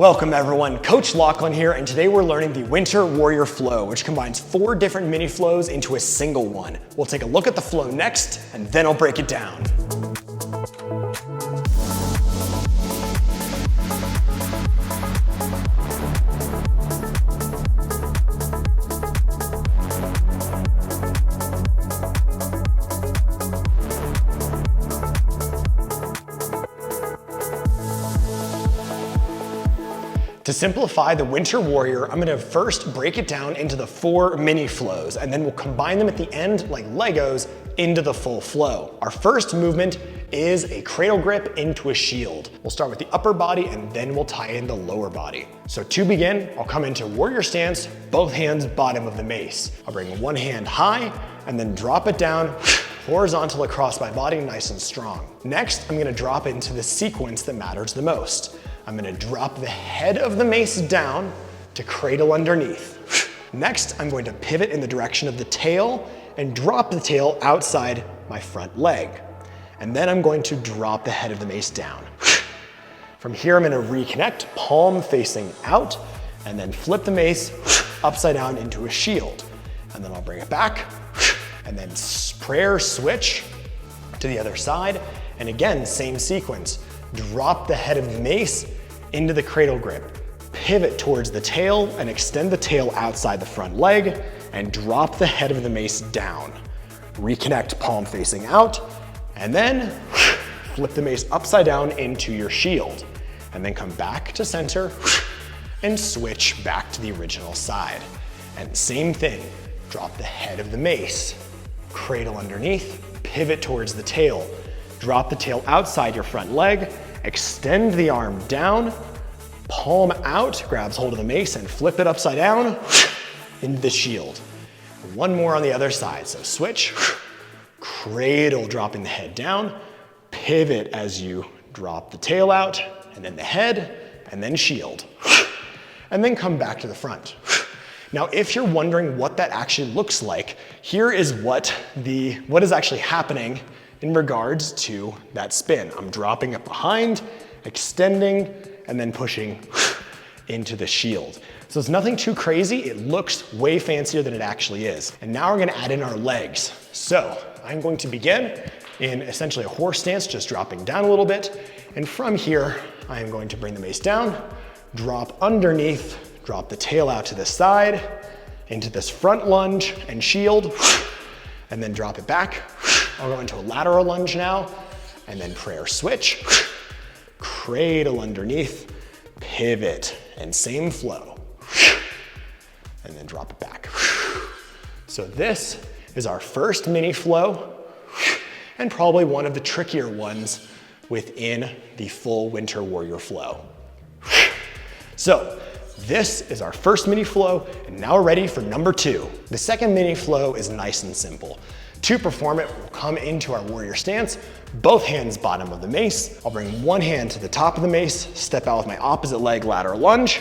Welcome everyone, Coach Lochlainn here, and today we're learning the Winter Warrior Flow, which combines 4 different mini flows into a single one. We'll take a look at the flow next, and then I'll break it down. To simplify the Winter Warrior, I'm gonna first break it down into the 4 mini flows, and then we'll combine them at the end like Legos into the full flow. Our first movement is a cradle grip into a shield. We'll start with the upper body and then we'll tie in the lower body. So to begin, I'll come into warrior stance, both hands bottom of the mace. I'll bring one hand high and then drop it down horizontal across my body, nice and strong. Next, I'm gonna drop into the sequence that matters the most. I'm gonna drop the head of the mace down to cradle underneath. Next, I'm going to pivot in the direction of the tail and drop the tail outside my front leg. And then I'm going to drop the head of the mace down. From here, I'm gonna reconnect, palm facing out, and then flip the mace upside down into a shield. And then I'll bring it back, and then prayer switch to the other side. And again, same sequence. Drop the head of the mace into the cradle grip. Pivot towards the tail and extend the tail outside the front leg and drop the head of the mace down. Reconnect, palm facing out, and then flip the mace upside down into your shield. And then come back to center and switch back to the original side. And same thing, drop the head of the mace, cradle underneath, pivot towards the tail, drop the tail outside your front leg, extend the arm down, palm out, grabs hold of the mace and flip it upside down into the shield. One more on the other side, so switch, cradle dropping the head down, pivot as you drop the tail out, and then the head, and then shield. And then come back to the front. Now, if you're wondering what that actually looks like, here is what is actually happening in regards to that spin. I'm dropping it behind, extending, and then pushing into the shield. So it's nothing too crazy. It looks way fancier than it actually is. And now we're gonna add in our legs. So I'm going to begin in essentially a horse stance, just dropping down a little bit. And from here, I am going to bring the mace down, drop underneath, drop the tail out to the side, into this front lunge and shield, and then drop it back. I'll go into a lateral lunge now, and then prayer switch, cradle underneath, pivot, and same flow, and then drop it back. So this is our first mini flow, and probably one of the trickier ones within the full Winter Warrior flow. So this is our first mini flow, and now we're ready for number 2. The second mini flow is nice and simple. To perform it, we'll come into our warrior stance, both hands bottom of the mace. I'll bring one hand to the top of the mace, step out with my opposite leg lateral lunge,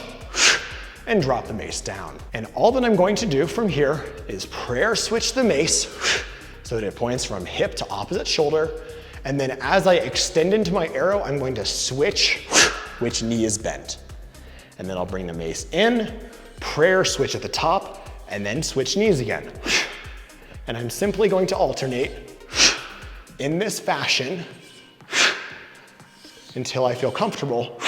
and drop the mace down. And all that I'm going to do from here is prayer switch the mace so that it points from hip to opposite shoulder. And then as I extend into my arrow, I'm going to switch which knee is bent. And then I'll bring the mace in, prayer switch at the top, and then switch knees again. And I'm simply going to alternate in this fashion until I feel comfortable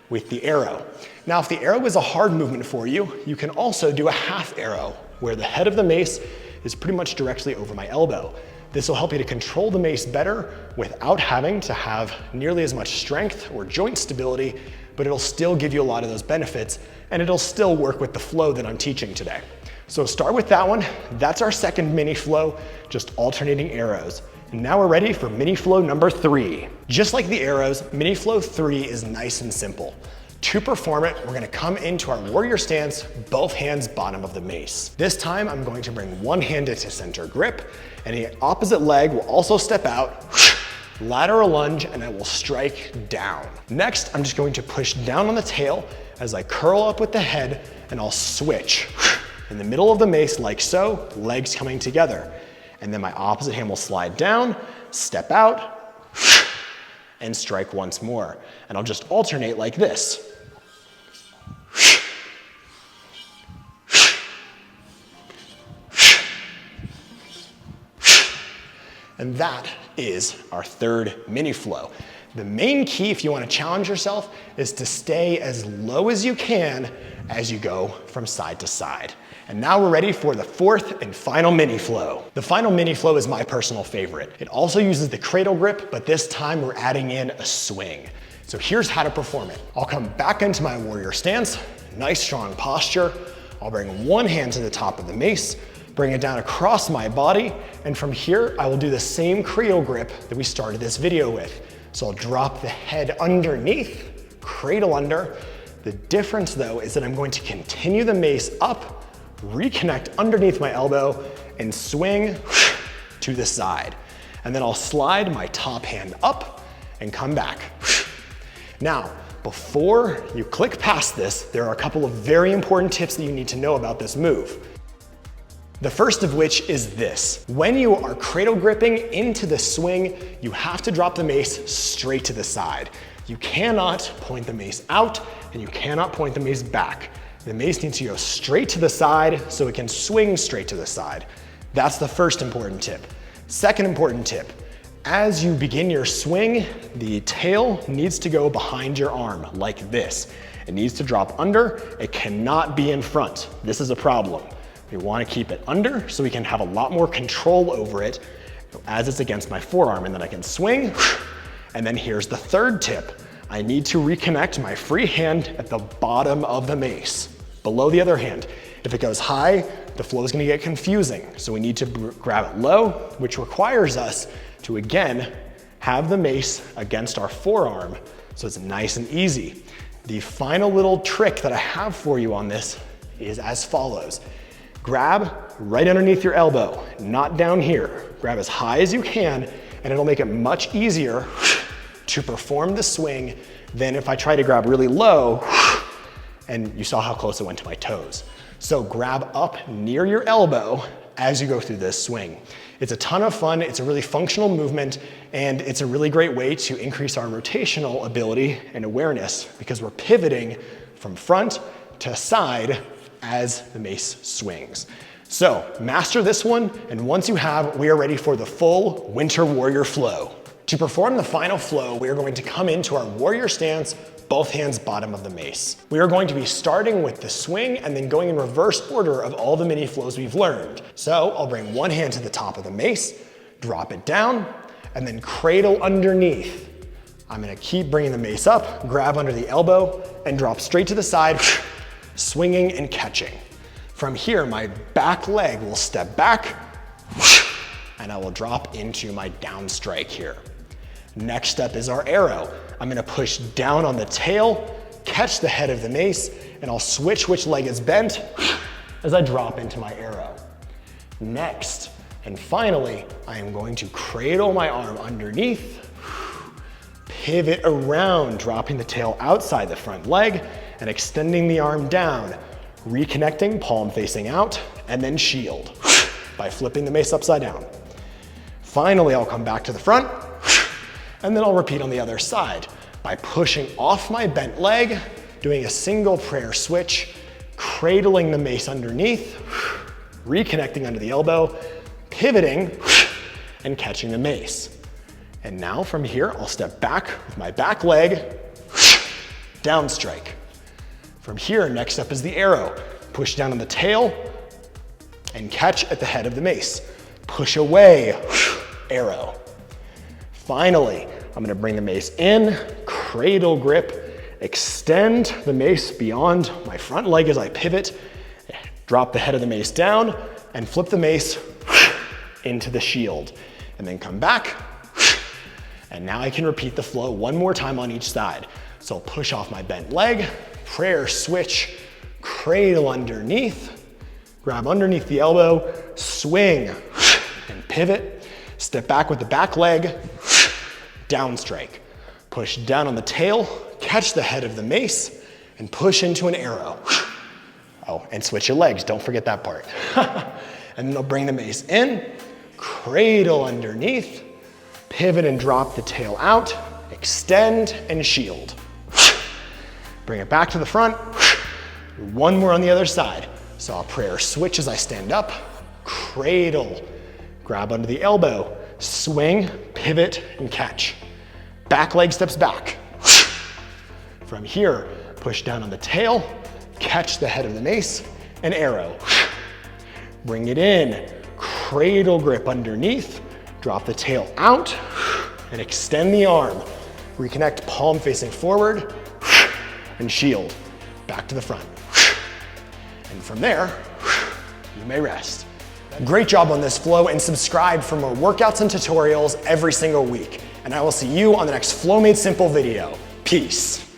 with the arrow. Now, if the arrow is a hard movement for you, you can also do a half arrow where the head of the mace is pretty much directly over my elbow. This will help you to control the mace better without having to have nearly as much strength or joint stability, but it'll still give you a lot of those benefits, and it'll still work with the flow that I'm teaching today. So start with that one. That's our second mini flow, just alternating arrows. And now we're ready for mini flow number 3. Just like the arrows, mini flow 3 is nice and simple. To perform it, we're gonna come into our warrior stance, both hands bottom of the mace. This time, I'm going to bring one hand into center grip, and the opposite leg will also step out, lateral lunge, and I will strike down. Next, I'm just going to push down on the tail as I curl up with the head, and I'll switch. In the middle of the mace, like so, legs coming together. And then my opposite hand will slide down, step out, and strike once more. And I'll just alternate like this. And that is our third mini flow. The main key, if you want to challenge yourself, is to stay as low as you can as you go from side to side. And now we're ready for the fourth and final mini flow. The final mini flow is my personal favorite. It also uses the cradle grip, but this time we're adding in a swing. So here's how to perform it. I'll come back into my warrior stance, nice strong posture. I'll bring one hand to the top of the mace, bring it down across my body, and from here, I will do the same cradle grip that we started this video with. So I'll drop the head underneath, cradle under. The difference though is that I'm going to continue the mace up, reconnect underneath my elbow, and swing to the side. And then I'll slide my top hand up and come back. Now, before you click past this, there are a couple of very important tips that you need to know about this move. The first of which is this. When you are cradle gripping into the swing, you have to drop the mace straight to the side. You cannot point the mace out and you cannot point the mace back. The mace needs to go straight to the side so it can swing straight to the side. That's the first important tip. Second important tip, as you begin your swing, the tail needs to go behind your arm like this. It needs to drop under, it cannot be in front. This is a problem. We want to keep it under so we can have a lot more control over it as it's against my forearm, and then I can swing. And then here's the third tip. I need to reconnect my free hand at the bottom of the mace, below the other hand. If it goes high, the flow is going to get confusing. So we need to grab it low, which requires us to again have the mace against our forearm so it's nice and easy. The final little trick that I have for you on this is as follows. Grab right underneath your elbow, not down here. Grab as high as you can, and it'll make it much easier to perform the swing than if I try to grab really low, and you saw how close it went to my toes. So grab up near your elbow as you go through this swing. It's a ton of fun, it's a really functional movement, and it's a really great way to increase our rotational ability and awareness because we're pivoting from front to side as the mace swings. So master this one, and once you have, we are ready for the full Winter Warrior flow. To perform the final flow, we are going to come into our warrior stance, both hands bottom of the mace. We are going to be starting with the swing and then going in reverse order of all the mini flows we've learned. So I'll bring one hand to the top of the mace, drop it down, and then cradle underneath. I'm gonna keep bringing the mace up, grab under the elbow, and drop straight to the side, swinging and catching. From here, my back leg will step back, and I will drop into my down strike here. Next step is our arrow. I'm gonna push down on the tail, catch the head of the mace, and I'll switch which leg is bent as I drop into my arrow. Next, and finally, I am going to cradle my arm underneath, pivot around, dropping the tail outside the front leg, and extending the arm down, reconnecting, palm facing out, and then shield by flipping the mace upside down. Finally, I'll come back to the front, and then I'll repeat on the other side by pushing off my bent leg, doing a single prayer switch, cradling the mace underneath, reconnecting under the elbow, pivoting, and catching the mace. And now from here, I'll step back with my back leg, down strike. From here, next up is the arrow. Push down on the tail and catch at the head of the mace. Push away, arrow. Finally, I'm gonna bring the mace in, cradle grip, extend the mace beyond my front leg as I pivot, drop the head of the mace down, and flip the mace into the shield. And then come back, and now I can repeat the flow one more time on each side. So I'll push off my bent leg, prayer switch, cradle underneath, grab underneath the elbow, swing, and pivot, step back with the back leg, down strike. Push down on the tail, catch the head of the mace, and push into an arrow. Oh, and switch your legs, don't forget that part. And then I'll bring the mace in, cradle underneath, pivot and drop the tail out, extend and shield. Bring it back to the front, one more on the other side. So I'll prayer switch as I stand up, cradle, grab under the elbow, swing, pivot, and catch. Back leg steps back. From here, push down on the tail, catch the head of the mace, and arrow. Bring it in, cradle grip underneath, drop the tail out, and extend the arm. Reconnect, palm facing forward, and shield. Back to the front. And from there, you may rest. Great job on this flow, and subscribe for more workouts and tutorials every single week. And I will see you on the next Flow Made Simple video. Peace.